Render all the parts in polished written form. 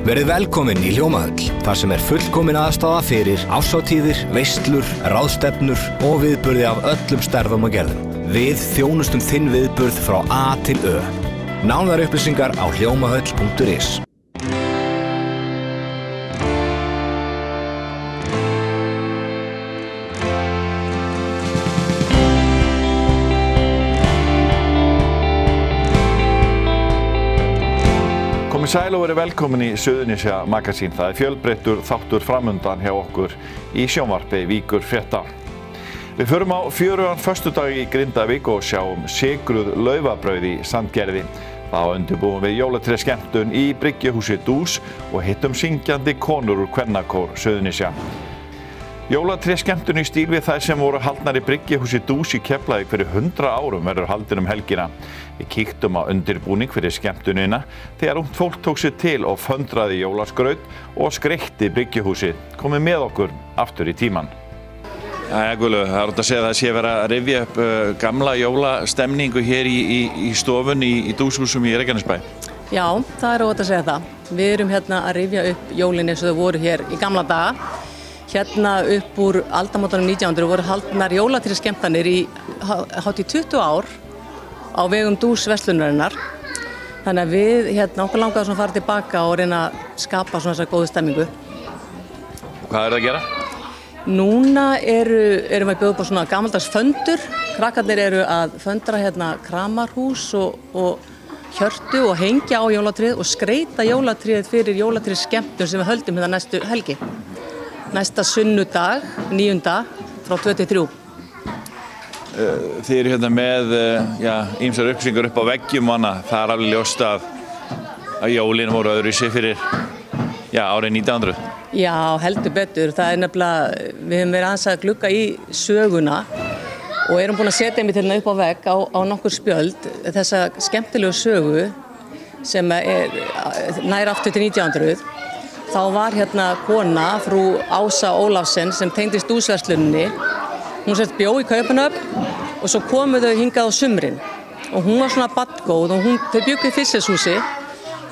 Verið velkomin í Hljómahöll, þar sem fullkomin aðstaða fyrir árshátíðir, veislur, ráðstefnur og viðburði af öllum stærðum og gerðum. Við þjónustum þinn viðburð frá A til Ö. Nánari upplýsingar á hljómahöll.is. Komið sæl og verið velkomin í Suðurnesja Magasín. Það fjölbreyttur þáttur framundan hjá okkur í sjónvarpi Víkur frétta. Við förum á fjörugan föstudag í Grindavík og sjáum sigruð laufabrauð í Sandgerði. Þá undirbúum við jólatrésskemmtun í Bryggjuhúsi Dús og hittum syngjandi konur úr kvennakór Suðurnesja. Jólatrésskemmtun í stíl við þær sem voru haldnar í Bryggjuhúsi Dús í Keflavík fyrir 100 árum verður haldin helgina. Við kíktum á undirbúning fyrir skemmtunina þegar ungt fólk tók sig til og föndraði jólaskraut og skreytti Bryggjuhúsið. Komið með okkur aftur í tíman. Jæja Guðlaug, það er að segja að það sé verið að rifja upp gamla jólastemningu hér í stofunni í Dúshúsum í Reykjanesbæ. Já, það er óhætt að segja það. Við erum hérna að rifja upp jólin eins og þau voru hér í gamla daga. Hérna upp úr aldamótunum 1900 voru haldnar jólatrésskemmtanir í hátt í 20 ár á vegum Dús verslunarinnar. Þannig að við okkur langaði að fara tilbaka og reyna að skapa svona þessa góðu stemmingu. Og hvað það að gera? Núna erum við að bjóða upp á svona gamaldags föndur. Krakkarnir eru að föndra kramarhús og hjörtu og hengja á jólatréð og skreyta jólatréð fyrir jólatréðsskemmtun sem við höldum hérna næstu helgi. Næsta sunnudag, 9. frá 2 til 3. Þið eru hérna með ýmsar upplýsingar upp á veggjum og annað. Það er alveg ljóst að jólin voru öðruvísi fyrir árið 1900. Já, heldur betur. Það er nefnilega, við höfum verið aðeins að glugga í söguna og erum búin að setja einmitt hérna upp á vegg á nokkur spjöld þessa skemmtilegu sögu sem nær aftur til 1900. Þá var hérna kona, frú Ása Ólafsen, sem tengdist Dúsverslunni. Hún bjó í Kaupmannahöfn og svo komu þau hingað á sumrin. Og hún var svona barngóð og þau bjuggu í Fischershúsi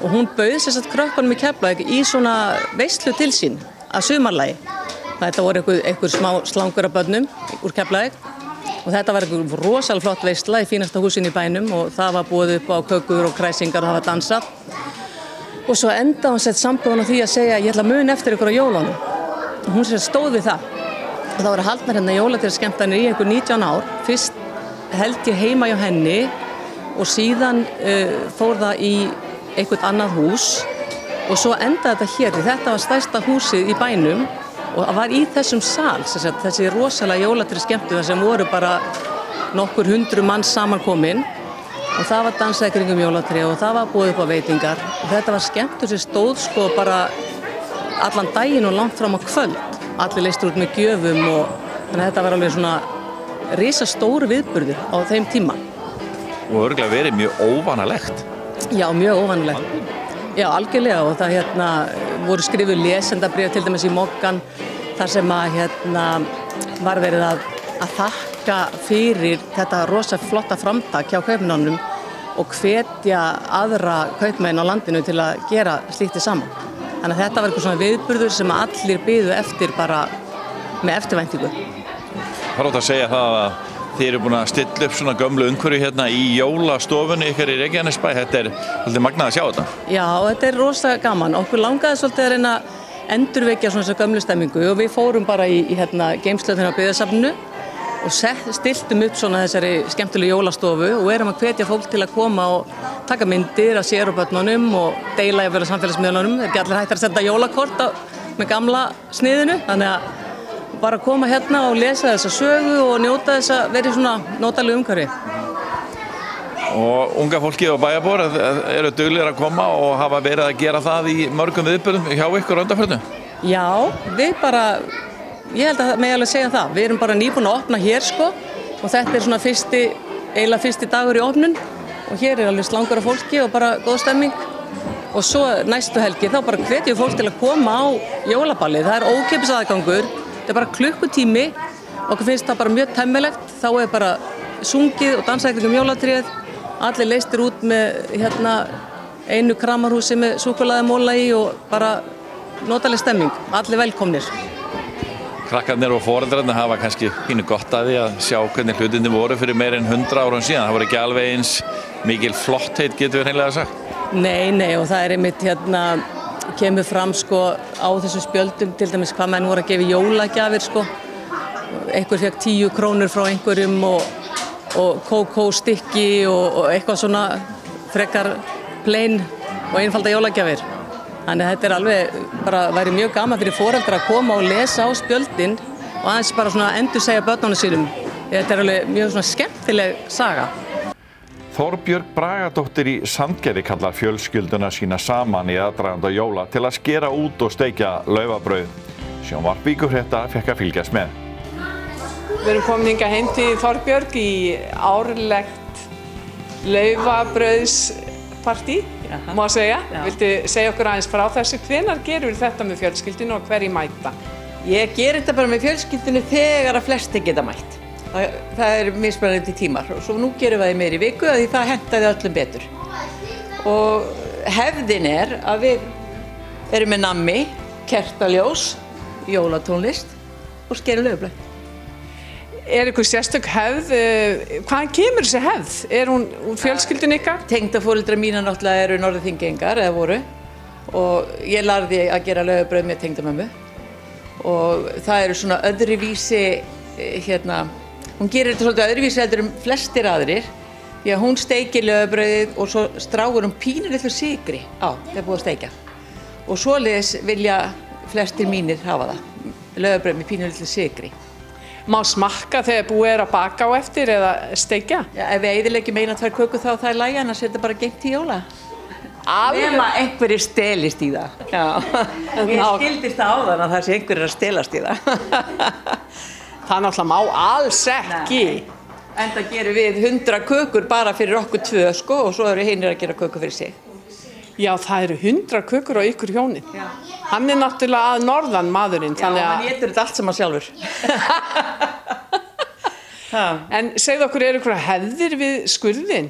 og hún bauð krökkunum í Keflavík í svona veislu til sín að sumarlagi. Þetta voru einhver smá slangur af börnum úr Keflavík og þetta var einhver rosalega flott veisla í fínasta húsinu í bænum og það var búið upp á kökur og kræsingar og það var dansað. Og svo endaði hún sambúðan á því að segja ég ætla að muna eftir ykkur á jólunum. Og hún stóð við það. Og það voru haldnar hérna jólatrésskemmtanir í einhver 19 ár. Fyrst held ég heima hjá henni og síðan fór það í einhvert annað hús og svo endaði þetta hér. Þetta var stærsta húsið í bænum og það var í þessum sal, þessi rosalega jólatrésskemmtun sem voru bara nokkur 100 manns samankomin. Og það var dansað kringum jólatré og það var búið upp á veitingar. Og þetta var skemmtun sem stóð bara allan daginn og langt fram á kvöld. Allir leystur út með gjöfum og þannig að þetta var alveg svona risastór viðburður á þeim tíma. Og örugglega verið mjög óvanalegt. Já, mjög óvanalegt. Já, algjörlega og það voru skrifuð lesendabréf til dæmis í Moggan þar sem var verið að þakka fyrir þetta rosa flotta framtak hjá kaupmönnunum og hvetja aðra kaupmenn á landinu til að gera slíkt saman. Þannig að þetta var eitthvað svona viðburður sem allir biðu eftir bara með eftirvæntingu. Það er ótt að segja það að þið eru búin að stilla upp svona gömlu umhverfi hérna í jólastofunni ykkar í Reykjanesbæ. Þetta er svolítið magnað að sjá þetta. Já, þetta er rosa gaman. Okkur langaði svolítið að reyna að endurvekja svona þessa gömlu stemmingu og við fórum bara í geymsluna á Byggðasafninu og stiltum upp svona þessari skemmtilegu jólastofu og erum að hvetja fólk til að koma og taka myndir af sér og börnunum og deila yfir á samfélagsmiðlunum. Það er ekki allir hægt að senda jólakort með gamla sniðinu, þannig að bara koma hérna og lesa þessa sögu og njóta þess að vera í svona notalegu umhverfi. Og unga fólkið á bæjarbúar eru duglegir að koma og hafa verið að gera það í mörgum viðburðum hjá ykkur undanförnu? Já, ég held að það megi alveg segja það. Við erum bara nýbúin að opna hér og þetta er svona fyrsti dagur í opnun og hér er alveg slangur af fólki og bara góð stemming. Og svo næstu helgi þá bara hvetjum fólk til að koma á jólaballið. Það er ókeypis aðgangur, þetta er bara klukkutími. Okkur finnst það bara mjög temmilegt. Þá er bara sungið og dansað kringum jólatréð. Allir leystir út með einu kramarhúsi með súkkulaðimóla í og bara notaleg stemming, allir velkomnir. Krakkarnir og foreldrarnir hafa kannski pínu gott að því að sjá hvernig hlutinni voru fyrir meir en 100 árum síðan. Það voru ekki alveg eins mikil flottheit, getur við hreinlega sagt. Nei, og það einmitt kemur fram sko á þessum spjöldum til dæmis hvað menn voru að gefa jólagjafir sko. Einhver fékk 10 krónur frá einhverjum og kókóstykki og eitthvað svona frekar plain og einfalda jólagjafir. Þannig að þetta alveg bara væri mjög gaman fyrir foreldra að koma og lesa á spjöldin og aðeins bara svona endursegja börnunum sínum. Þetta alveg mjög svona skemmtileg saga. Þorbjörg Bragadóttir í Sandgerði kallar fjölskylduna sína saman í aðdraganda jóla til að skera út og steikja laufabrauð. Sjónvarp Víkurfrétta fékk að fylgjast með. Við erum komin hingað heim til Þorbjörg í árlegt laufabrauðspartí, má segja. Viltu segja okkur aðeins frá þessu? Hvenær gerum við þetta með fjölskyldinu og hverju mæta? Ég ger þetta bara með fjölskyldinu þegar að flesti geta mætt. Það mismunandi tímar og svo nú gerum við það meira í viku því það hentaði öllum betur. Og hefðin að við erum með nammi, kertaljós, jólatónlist og skerum laufabrauð. Eitthvað sérstök hefð? Hvaðan kemur þessi hefð? Hún úr fjölskyldinu ykkar? Tengdaforeldrar mínar náttúrulega eru Norður-Þingeyingar eða voru og ég lærði að gera laufabrauð með tengdamömmu og það eru svona öðruvísi hún gerir þetta svolítið öðruvísi heldur flestir aðrir því að hún steikir laufabrauðið og svo stráir hún pínulitlu sykri á þegar búið að steikja og svoleiðis vilja flestir mínir hafa það laufabrauð með pínulitlu sykri. Má smakka þegar búið að baka á eftir eða steikja? Já, ef við eyðileggjum 1-2 kökur þá það lægi annars þetta bara geymt í jóla. Nema einhverjir stelist í það. Já. Ég skildist það áðan að það sé einhverjir að stelast í það. Það náttúrulega má alls ekki. En það gerum við 100 kökur bara fyrir okkur 2 sko og svo eru hinir að gera kökur fyrir sig. Já, það eru 100 kökur á ykkur hjónin. Já. Hann náttúrulega að norðan maðurinn. Já, hann étur þetta allt saman sjálfur. En segðu okkur, ykkur hefðir við skurðinn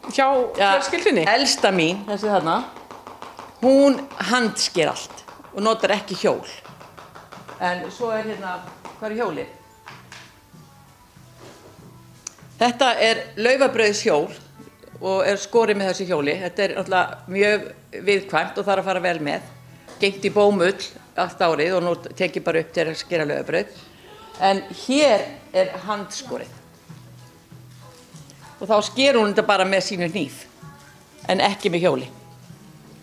hjá fjölskyldunni? Elsta mín, þessi þarna, hún handsker allt og notar ekki hjól. En svo hvað er hjólið? Þetta er laufabrauðshjól og er skorið með þessu hjóli. Þetta er náttúrulega mjög viðkvæmt og þarf að fara vel með. Gengt í bómull allt árið og nú tek ég bara upp til að skera laufabrauð. En hér er handskorið. Og þá sker hún þetta bara með sínu hníf, en ekki með hjóli.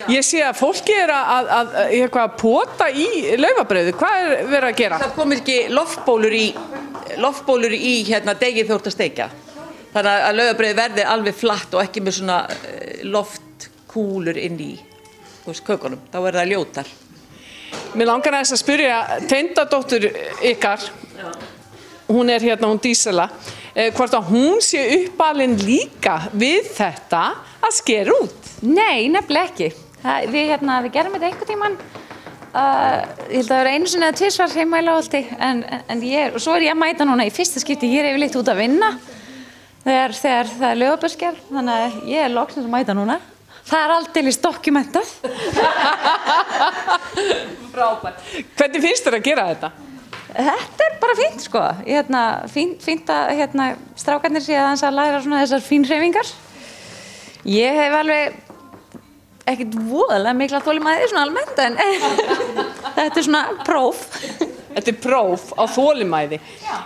Ég sé að fólki að pota í laufabrauði. Hvað er verið að gera? Það komir ekki loftbólur í degið þú ert að steikja. Þannig að laufabrauðið verði alveg flatt og ekki með svona loftkúlur inn í kökunum. Þá verður það ljótar. Mér langar aðeins að spyrja tengdadóttur ykkar, hún hún Dísela, hvort að hún sé uppalinn líka við þetta að skera út? Nei, nefnilega ekki. Við gerum þetta einhvern tímann, ég held að vera einu sinni eða 2 svar heima í Láholti, og svo er ég að mæta núna í fyrsta skipti, ég er yfirleitt út að vinna þegar það er laufabrauðsgerð, þannig að ég er loksins að mæta núna. Það er aldeilis dokumentað. Frábært. Hvernig finnst þér að gera þetta? Þetta er bara fínt sko. Fínt að strákarnir sé aðeins að læra svona þessar fínhreyfingar. Ég hef alveg ekkert voðalega mikla þolinmæði svona almennt en þetta er svona próf. Þetta er próf á þolinmæði.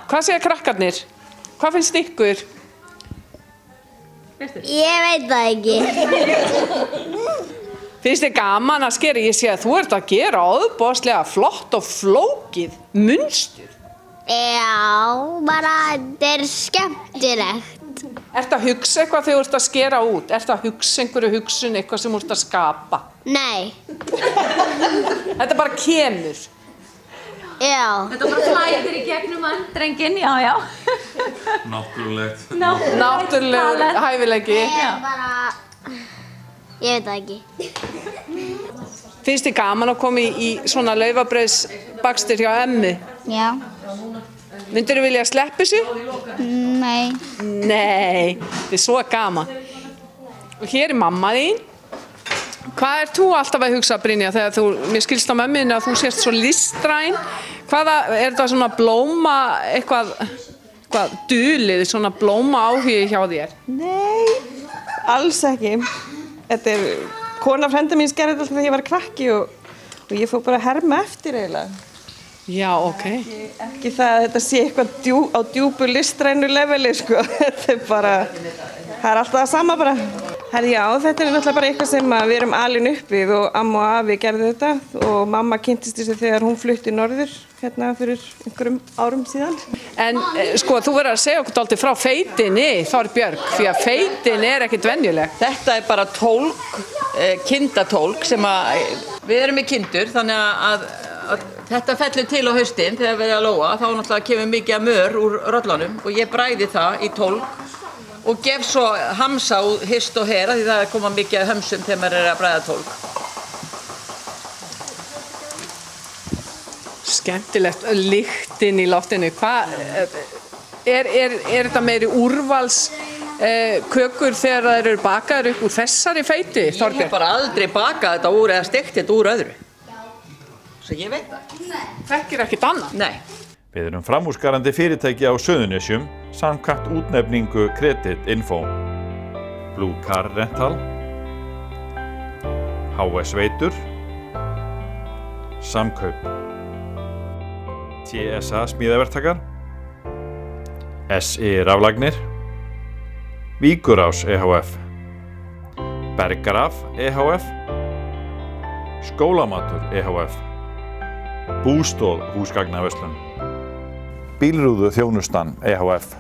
Hvað segja krakkarnir? Hvað finnst ykkur? Ég veit það ekki. Finnst þér gaman að skera? Ég sé að þú ert að gera ofboðslega flott og flókið munstur. Já, bara þetta er skemmtilegt. Ertu að hugsa eitthvað þegar þú ert að skera út? Ertu að hugsa einhverju hugsun, eitthvað sem þú ert að skapa? Nei. Þetta bara kemur. Já. Þetta bara flæðir í gegnum drenginn, já. Náttúrulegt. Náttúrulegur hæfileiki. Ég veit það ekki. Finnst þér gaman að koma í svona laufabrauðsbakstur hjá Emmu? Já. Myndirðu vilja sleppa þessu? Nei. Nei, þetta er svo gaman. Og hér er mamma þín. Hvað þú alltaf að hugsa, Brynja, þegar mér skilst á mömminni að þú sést svo listræn? Þetta svona blóma eitthvað dulið, svona blóma áhugi hjá þér? Nei, alls ekki. Þetta kona frænda mín gerði þetta alltaf þegar ég var krakki og ég fór bara að herma eftir eiginlega. Já, ok. Ekki það að þetta sé eitthvað á djúpu listrænu leveli, sko. Þetta bara, það alltaf það sama bara. Herri, já, þetta náttúrulega bara eitthvað sem við erum alin upp við og amma og afi gerði þetta og mamma kynntist þessu þegar hún flutti norður hérna fyrir einhverjum árum síðan. En sko, þú verður að segja okkur dálítið frá feitinni, Þorbjörg, því að feitin ekkert venjuleg. Þetta bara tólg, kindatólg sem við erum með kindur, þannig að þetta fellur til á haustin þegar við erum að lóa, þá náttúrulega kemur mikið af mör úr rollunum og ég bræði það í tólg og gef svo hamsa úr hist og hera því það koma mikið af hömsum þegar maður að bræða tólg. Skemmtilegt, lyktin í loftinu. Hvað, þetta meiri úrvals kökur þegar það eru bakaður upp úr þessari feiti, Þorbjörg? Ég hef bara aldrei bakað þetta úr eða steikt þetta úr öðru. Svo ég veit það. Þekkir ekkert annað? Nei. Við erum framúrskarandi fyrirtæki á Suðurnesjum samkvæmt útnefningu Credit Info, Blue Car Rental, HS Veitur, Samkaup, TSA Smíðaverktakar, SI Raflagnir, Víkurás EHF, Bergraf EHF, Skólamatur EHF, Bústóð húsgagnaverslun, Bílrúðu þjónustan EHF.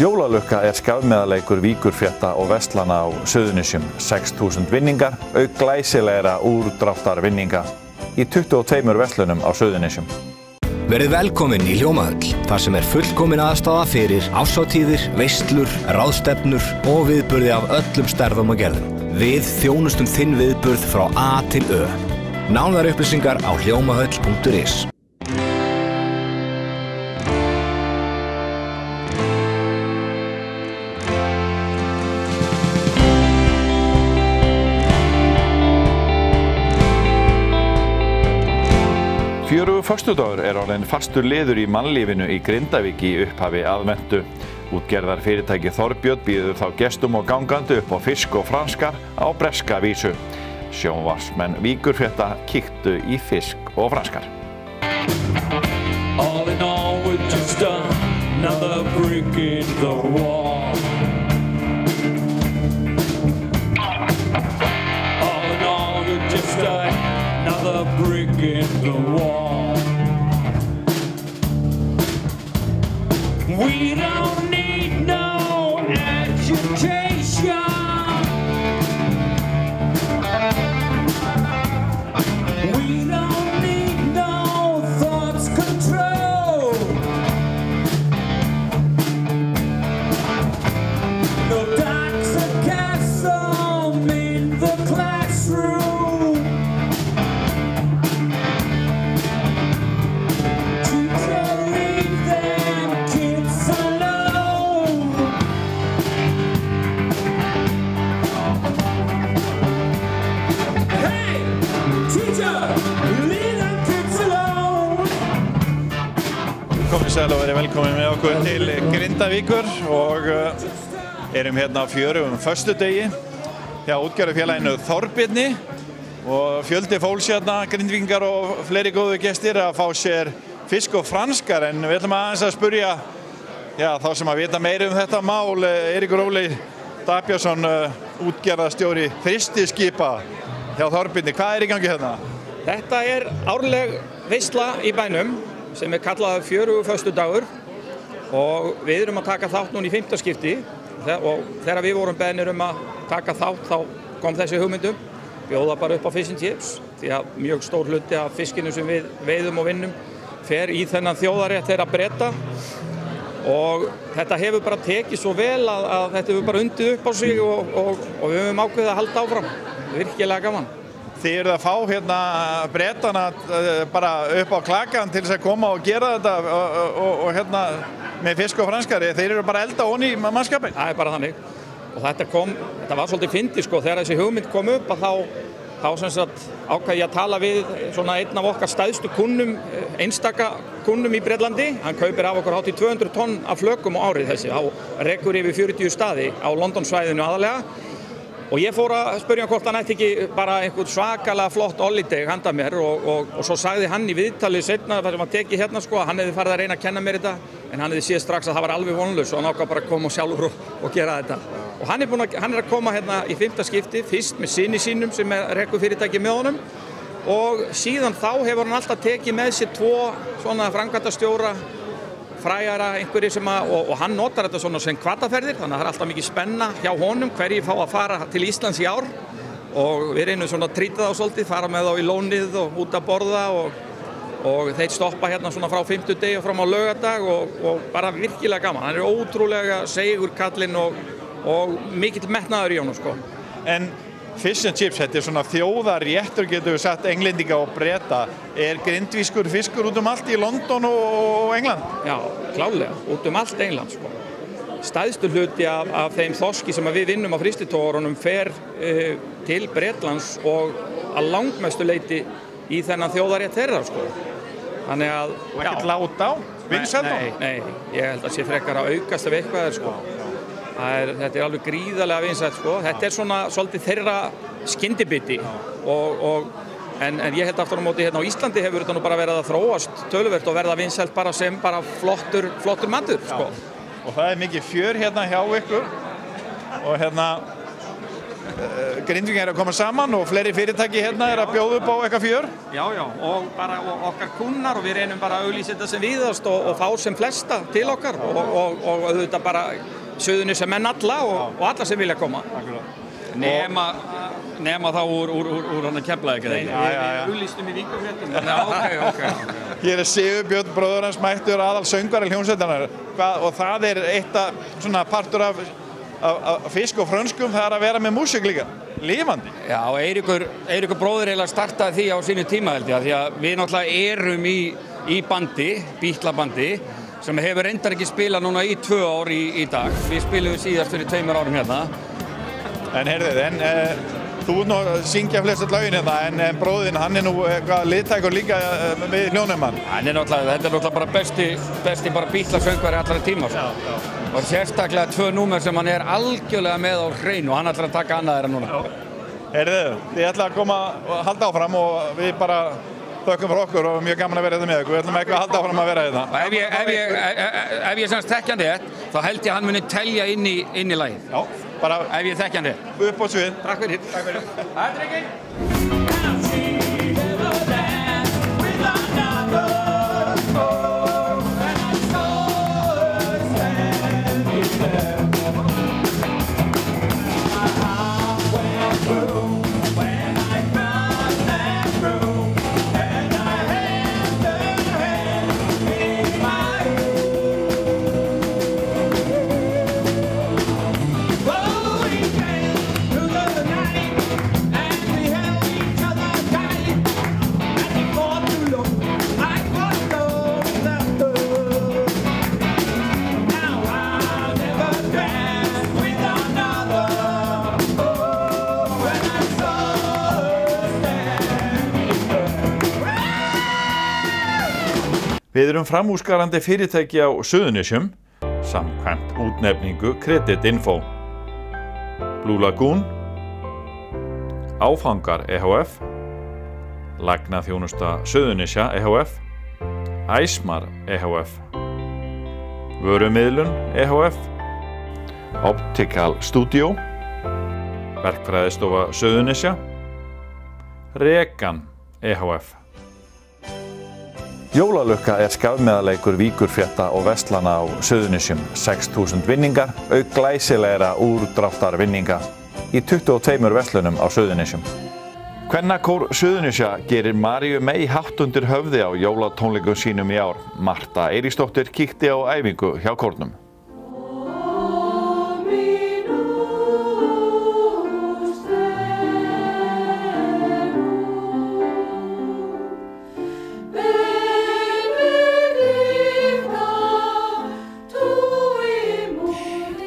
Jólalukka skafmeðaleikur víkurfrétta og verslana á Suðurnesjum, 6.000 vinningar, auk glæsilegra úrdráttarvinninga í 22 verslunum á Suðurnesjum. Verið velkomin í Hljómahöll, þar sem fullkomin aðstaða fyrir árshátíðir, veislur, ráðstefnur og viðburði af öllum stærðum og gerðum. Við þjónustum þinn viðburð frá A til Ö. Nánari upplýsingar á hljómahöll.is. Föstudagur orðinn fastur liður í mannlífinu í Grindavík í upphafi aðventu. Útgerðar fyrirtæki Þorbjörn býður þá gestum og gangandi upp á fisk og franskar á breska vísu. Sjónvarpsmenn Víkurfrétta kíktu í fisk og franskar. All in all, we're just another brick in the wall. All in all, you're just another brick in the wall. We don't need no education. We don't need no thoughts control. No dark sarcasm in the classroom. Teacher, leave them kids alone. Hey, teacher, leave them kids alone. Komið sæl og verið velkomin með okkur til Grindavíkur og erum hérna á fjörugum föstudegi hjá útgerðarfélaginu Þorbirni og fjöldi fólks hérna, Grindvíkingar og fleiri góðu gestir að fá sér fisk og franskar, en við ætlum aðeins að spurja þá sem að vita meira þetta mál, Eiríkur Óli Dagbjörnsson, útgerðarstjóri frystiskipa hjá Þorbirni. Hvað í gangi hérna? Þetta árleg veisla í bænum sem kallað fjörugur föstudagur og við erum að taka þátt núna í 5. skipti og þegar við vorum beðnir að taka þátt þá kom þessi hugmyndum, bjóða bara upp á fish and chips því að mjög stór hluti af fiskinu sem við veiðum og vinnum fer í þennan þjóðarétt þeirra Breta og þetta hefur bara tekið svo vel að þetta hefur bara undið upp á sig og við höfum ákveðið að halda áfram. Virkilega gaman. Þið eruð að fá hérna Bretana bara upp á klakan til þess að koma og gera þetta og hérna með fisk og franskari. Þeir eru bara elda onni í mannskapin. Það bara þannig. og þetta var svolítið fyndið sko, þegar þessi hugmynd kom upp að þá sem sagt ákvað ég að tala við svona einn af okkar stæðstu kunnum, einstaka kunnum í Bretlandi. Hann kaupir af okkur hátt í 200 tonn af flökum á árið þessi, rekur yfir 40 staði á London-svæðinu aðalega. Og ég fór að spyrja hvort hann ætti ekki bara einhvern svakalega flott holiday handa mér og svo sagði hann í viðtalið seinna, þar sem hann tekið hérna sko, að hann hefði farið að reyna að kenna mér þetta, en hann hefði séð strax að það var alveg vonlaust og hann ákvað bara að koma sjálfur og gera þetta. Og hann er að koma hérna í 5. skipti, fyrst með syni sínum sem rekur fyrirtæki með honum og síðan þá hefur hann alltaf tekið með sér 2 svona framkvæmdastjóra, fræjara, einhverjir sem og hann notar þetta svona sem hvataferðir, þannig að það er alltaf mikið spenna hjá honum hverjir fá að fara til Íslands í ár og við reynum svona að trýta þá svolítið, fara með þá í lónið og út að borða og þeir stoppa hérna svona frá 50 degi og fram á laugardag og bara virkilega gaman. Hann er ótrúlega segur kallinn og mikill metnaður í honum sko. En fish and chips, þetta er svona þjóðarréttur, getur við sagt, englendinga og Breta. Er grindvískur fiskur út allt í London og England? Já, klálega, út allt England sko. Stæðstu hluti af þeim þorski sem við vinnum á frystitogurunum fer til Bretlands og að langmestu leyti í þennan þjóðarrétt þeirra sko. Þannig að... Og ekkert lát á? Vinsælt á? Nei, ég held að sé frekar að aukast af eitthvað sko. Þetta er alveg gríðarlega vinsælt sko. Þetta er svona svolítið þeirra skyndibiti en ég held aftur á móti hérna á Íslandi hefur þetta nú bara verið að þróast töluvert og verða vinsælt bara sem bara flottur matur sko. Og það er mikið fjör hérna hjá ykkur og hérna Grindvíkingar að koma saman og fleiri fyrirtæki hérna að bjóða upp á eitthvað fjör. Já, og bara okkar kunnar og við reynum bara að auglýsa þetta sem víðast og fá sem flesta til okkar og auðvitað bara Suðurnesja menn alla og alla sem vilja koma. Nema þá úr hann að Keflavík eða ekki? Við auglýstum í Víkurfréttum. Ok. Hér er Sigurbjörn, bróðir hans mættur, aðal söngvari hljómsveitarinnar og það er eitt svona partur af fisk og frönskum, það er að vera með músík líka, lifandi. Já, Eiríkur bróðir eiginlega startaði því á sínu tíma held ég, því að við náttúrulega erum í bandi, Bítlabandi, sem hefur reyndar ekki spilað núna í 2 ár í dag. Við spilum síðast fyrir 2 árum hérna. En heyrðu, þú ert nú að syngja flest lögin hérna, en bróðinn, hann er nú eitthvað liðtækur líka við hljónumann. Þetta er náttúrulega bara besti bara Bítlasöngvari allra tíma. Og sérstaklega 2 númer sem hann er algjörlega með á hreinu og hann ætlar að taka annað þeirra núna. Heyrðu, ég ætla að koma og halda áfram og við bara þökkum fyrir okkur og mjög gaman að vera þetta með ykkur. Við ætlum eitthvað að halda áfram að vera þetta. Ef ég semst þekkjandi þetta, þá held ég að hann muni telja inn í lagið. Já, bara ef ég þekkjandi. Upp á svið. Takk fyrir. Það er ekki. Við erum framúrskarandi fyrirtæki á Suðurnesjum, samkvæmt útnefningu Kreditinfo. Blue Lagoon, Áfangar EHF, Lagnaþjónusta Suðurnesja EHF, Æsmar EHF, Vörumiðlun EHF, Optical Studio, Verkfræðistofa Suðurnesja, Regan EHF. Jólalukka er skafmeðaleikur Víkurfrétta og verslana á Suðurnesjum. 6.000 vinningar, auk glæsilegra úrdráttarvinninga í 22 verslunum á Suðurnesjum. Kvennakór Suðurnesja gerir Maríu Mey hátt undir höfði á jólatónleikum sínum í ár. Marta Eiríksdóttir kíkti á æfingu hjá kórnum.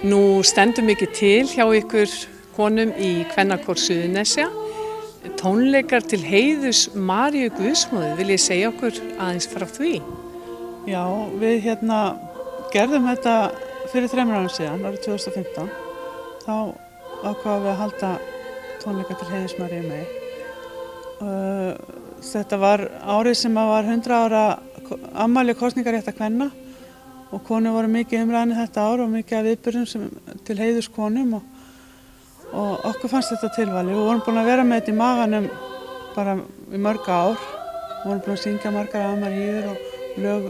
Nú stendur mikið til hjá ykkur konum í Kvennakór Suðurnesja. Tónleikar til heiðurs Maríu Guðsmóður, vil ég segja okkur aðeins frá því? Já, við gerðum þetta fyrir 3 árum síðan, árið 2015. Þá ákváðum við að halda tónleikar til heiðurs Maríu mey. Þetta var árið sem var 100 ára afmæli kosningaréttar kvenna og konur voru mikið umræðinni þetta ár og mikið af viðburðum til heiðurs konum og okkur fannst þetta tilvalið. Við vorum búin að vera með þetta í maganum bara í mörg ár. Við vorum búin að syngja margar af Maríur og lög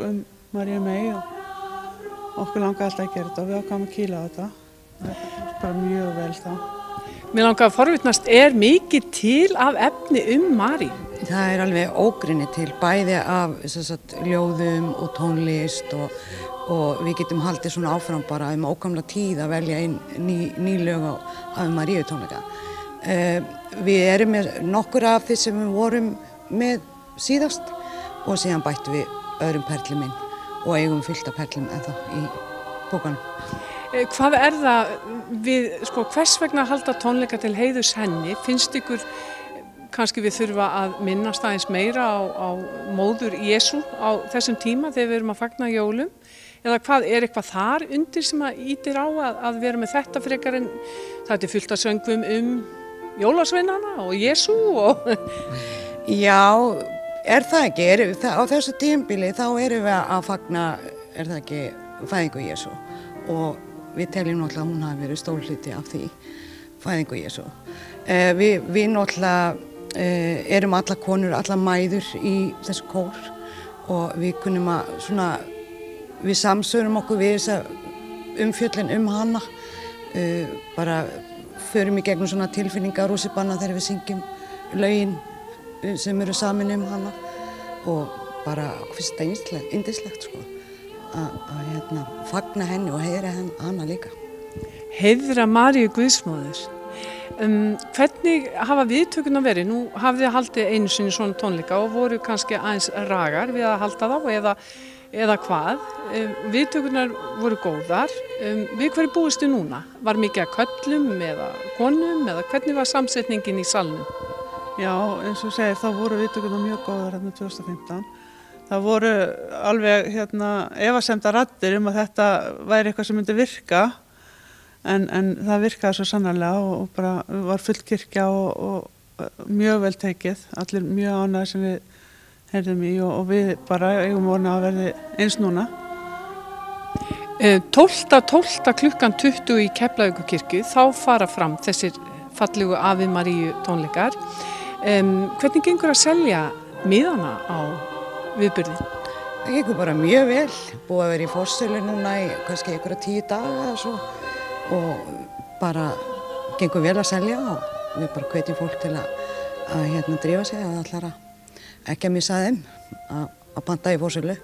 Maríu mey og okkur langaði alltaf að gera þetta og við ákváðum að kýla á þetta. Þetta var bara mjög vel þá. Mér langar að forvitnast, mikið til af efni Maríu? Það alveg ógrynni til, bæði af ljóðum og tónlist og við getum haldið svona áfram bara ógamla tíð að velja inn ný lög af Maríu tónleika. Við erum með nokkur af því sem við vorum með síðast og síðan bættum við öðrum perlum inn og eigum fullt af perlum ennþá í bókanum. Hvað það við, hvers vegna halda tónleika til heiðurs henni? Finnst ykkur kannski við þurfa að minnast aðeins meira á móður Jesú á þessum tíma þegar við erum að fagna jólum? Eða eitthvað þar undir sem að ýtir á að vera með þetta frekar en það fullt af söngvum jólasveinana og Jesú og... Já, það ekki? Á þessu tímabili þá erum við að fagna, það ekki, fæðingu Jesú og við teljum náttúrulega að hún hafi verið stór hluti af því, fæðingu Jesú. Við náttúrulega erum alla konur, alla mæður í þessu kór og við kunnum að við samsörum okkur við þessa umfjöllun hana, bara förum í gegnum svona tilfinningar rússibanna þegar við syngjum lögin sem eru samin hana og bara finnst þetta yndislegt að fagna henni og heiðra hana líka. Heiðra Maríu Guðsmóður. Hvernig hafa viðtökurnar verið? Nú hafið þið haldið einu sinni svona tónleika og voru kannski aðeins ragar við að halda þá eða hvað. Viðtökurnar voru góðar. Við hverju búistu núna? Var mikið að köllum eða konum eða hvernig var samsetningin í salnum? Já, eins og segir, þá voru viðtökurnar mjög góðar 2015. Það voru alveg efasemdar raddir að þetta væri eitthvað sem myndi virka en það virkaði svo sannarlega og bara var full kirkja og mjög vel tekið. Allir mjög ánægðir sem við heyrðum í og við bara eigum vona að verði eins núna. 12 klukkan 20 í Keflavíkurkirkju, þá fara fram þessir fallegu Ave Maríu tónleikar. Hvernig gengur að selja miðana á viðburðin? Það gengur bara mjög vel, búið að vera í forsölu núna í kannski einhverja 10 daga eða svo og bara gengur vel að selja og við bara hvetjum fólk til að drífa sig að ætlar ekki að missa þeim að panta í forsölu.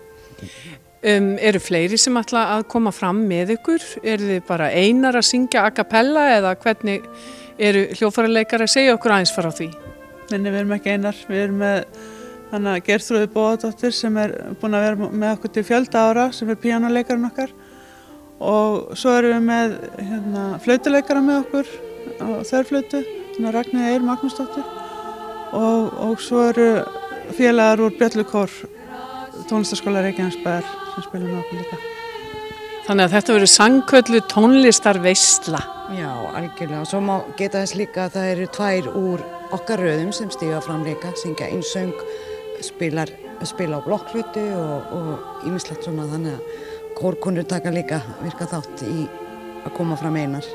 Eru fleiri sem ætla að koma fram með ykkur? Eru þið bara einar að syngja a cappella eða hvernig eru hljóðfæraleikar að segja okkur aðeins frá því? Nei, við erum ekki einar. Við erum með Gerþrúði Bóadóttir sem búin að vera með okkur til fjölda ára sem píanóleikarinn okkar og svo erum við með flautuleikara með okkur á þverflautu, Ragnheiði Eir Magnúsdóttir og svo eru félagar úr Bjöllukór tónlistarskóla Reykjanesbæjar sem spila með okkur líka. Þannig að þetta verður sannkölluð tónlistarveisla. Já, algjörlega. Og svo má geta þess líka að það eru 2 úr okkar röðum sem stíga fram líka, syngja einsöng, spila á blokkflautu og ýmislegt svona, þannig að kórkonur taka líka virka þátt í að koma fram einar.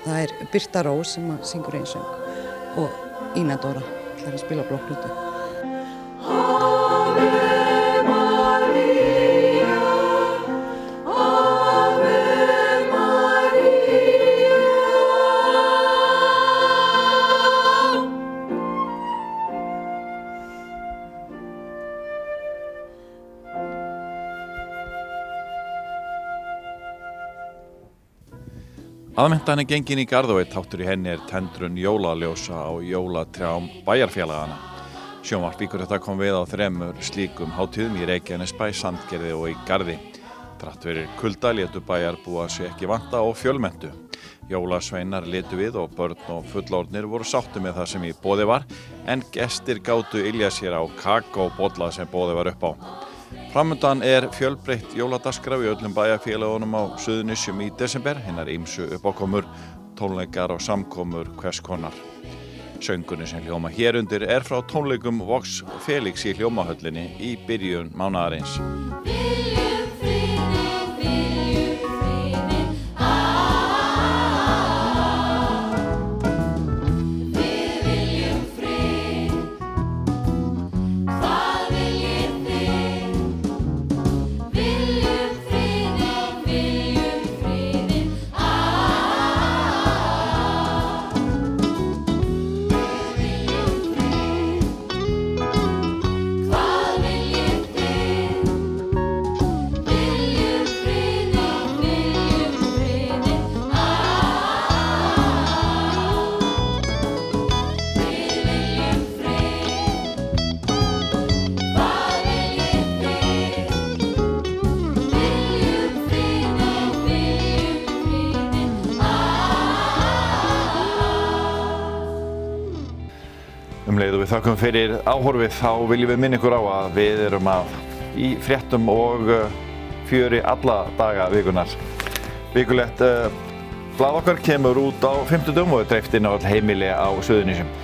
Það er Birta Rós sem syngur einsöng og Ína Dóra ætlar að spila á blokkflautu. Aðventan gengin í Garðaveit, þáttur í henni tendrun jólaljósa á jólatrjám bæjarfélagana. Sjónvarp Víkur þetta kom við á 3 slíkum hátíðum í Reykjanesbæ, Sandgerði og í Garði. Þrátt fyrir kulda létu bæjarbúa sig ekki vanta og fjölmenntu. Jólasveinar litu við og börn og fullorðnir voru sáttu með það sem í boði var, en gestir gátu ylja sér á kakóbolla sem boði var upp á. Framundan fjölbreytt jóladagskrá í öllum bæjarfélögunum á Suðurnesjum í desember, hinnar ýmsu uppákomur, tónleikar og samkomur hvers konar. Söngurinn sem hljóma hér undir frá tónleikum Vox Felix í hljómahöllinni í byrjun mánaðarins. Leið og við þakkum fyrir áhorfið, þá viljum við minna ykkur á að við erum í fréttum og fjöri alla daga vikunar. Vikulegt blað okkar kemur út á 50 og er dreift inn á öll heimili á Suðurnesjum.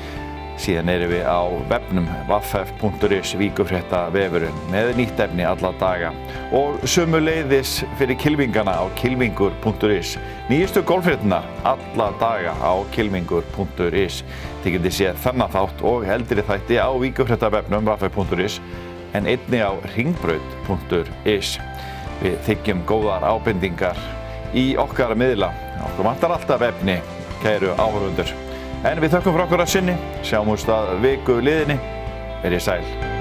Síðan erum við á vefnum vaff.is víkurfréttavefurinn með nýtt efni alla daga og sömuleiðis fyrir kylfingana á kylfingur.is. Nýjustu golffréttirnar alla daga á kylfingur.is. Þið getið séð þennan þátt og eldri þætti á víkurfréttavefnum vaff.is en einnig á hringbraut.is. Við þiggjum góðar ábendingar í okkar miðla. Okkur vantar alltaf efni, kæru áhorfendur. En við þökkum fyrir okkur að sinni, sjáumst að viku liðinni, verið sæl.